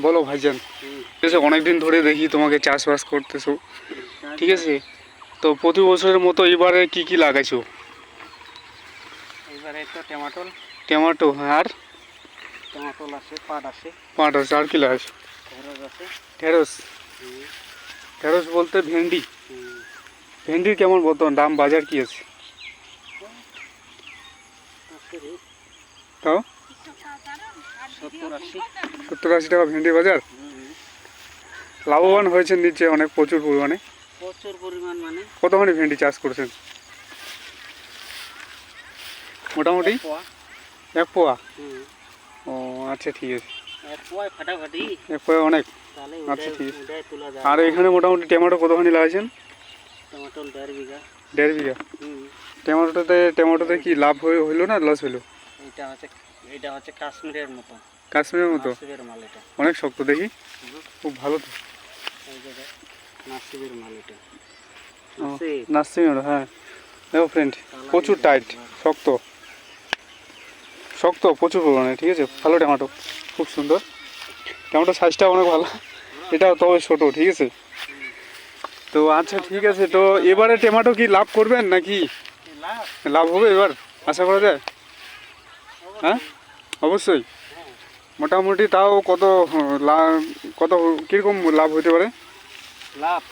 বলো ভাইজান। ঠিক আছে, অনেকদিন ধরে দেখি তোমাকে চাষবাস করতেছো, ঠিক আছে। তো প্রতি বছরের মতো এবারে কি কি লাগাইছো? এবারে তো টমেটো টমেটো, আর আছে, পাট আছে, পাট আছে, আর কি লাগাইছো? ঢেঁড়স আছে। ঢেঁড়স? ঢেঁড়স বলতে ভেন্ডি? ভেন্ডির কেমন বর্তমান দাম, বাজার কি আছে? তাও 70-80 টাকা ভেন্ডি বাজার। লাভবান হয়েছেন নিচে অনেক, প্রচুর পরিমাণে? প্রচুর পরিমাণ মানে কতখানি ভেন্ডি চাষ করছেন মোটামুটি? এক পোয়া? ও আচ্ছা, ঠিক আছে। এক পোয়া অনেক। আচ্ছা, ঠিক আছে। আর এখানে মোটামুটি টমেটো কতখানি লাগাইছেন? টমেটো 1.5 বিঘা। 1.5 বিঘা? টমেটোতে কি লাভ হইলো না লস হইলো? এটা হচ্ছে কাশ্মীরের মতো। কাশ্মীরের মতো? মাল এটা। অনেক শক্ত দেখি, খুব ভালো তো। নাসিবের মাল এটা। নাসিমের, হ্যাঁ। দেখো ফ্রেন্ড, প্রচুর টাইট, শক্ত শক্ত প্রচুর পরিমাণে, ঠিক আছে। ভালো টমেটো, খুব সুন্দর টমেটো, সাইজটা অনেক ভালো। এটা তবে ছোটো, ঠিক আছে। তো আচ্ছা, ঠিক আছে। তো এবারে টমেটো কি লাভ করবেন নাকি? লাভ হবে এবার, আশা করা যায়? হ্যাঁ, অবশ্যই। মোটামুটি তাও কত কত কীরকম লাভ হতে পারে? লাভ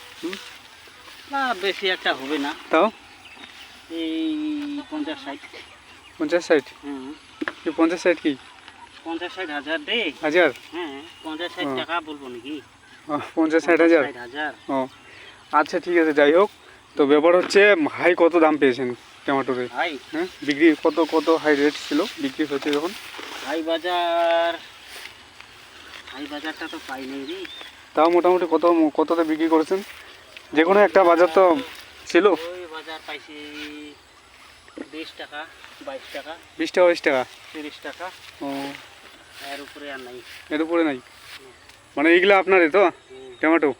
না বেশি একটা হবে না, তাও এই 50-60। 50-60? কি 50-60 কি? 50-60 হাজার দে। হাজার? হ্যাঁ, 50-60 টাকা বলবো নাকি? 50-60 হাজার? ও আচ্ছা, ঠিক আছে। যাই হোক, তো ব্যাপার হচ্ছে হাই কত দাম পেয়েছেন টমেটোরে? হ্যাঁ, বিক্রি কত হাই রেট ছিল বিক্রি হচ্ছে যখন? হাই বাজারটা তো পাই নাই রে। তাও মোটামুটি কততে বিক্রি করেছেন? যে কোনো একটা বাজার তো ছিল। ওই বাজার পাইছি 20 টাকা, 22 টাকা। 20 টাকা, 22 টাকা, 30 টাকা। ও, এর উপরে আর নাই। এর উপরে নাই? মানে এইগুলা আপনারই তো টমেটো?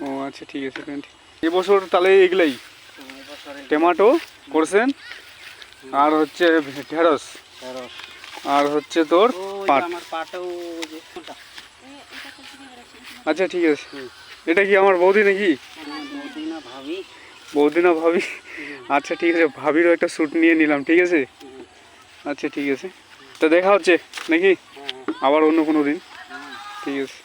ও আচ্ছা, ঠিক আছে ফ্রেন্ড। এবছর তাহলে এগুলাই টমেটো করছেন, আর হচ্ছে ঢেঁড়স, আর হচ্ছে তোর পাট। আচ্ছা, ঠিক আছে। এটা কি আমার বৌদি নাকি? বৌদি না ভাবি? আচ্ছা, ঠিক আছে। ভাবিরও একটা শ্যুট নিয়ে নিলাম, ঠিক আছে। আচ্ছা, ঠিক আছে। তো দেখা হচ্ছে নাকি আবার অন্য কোনো দিন? ঠিক আছে।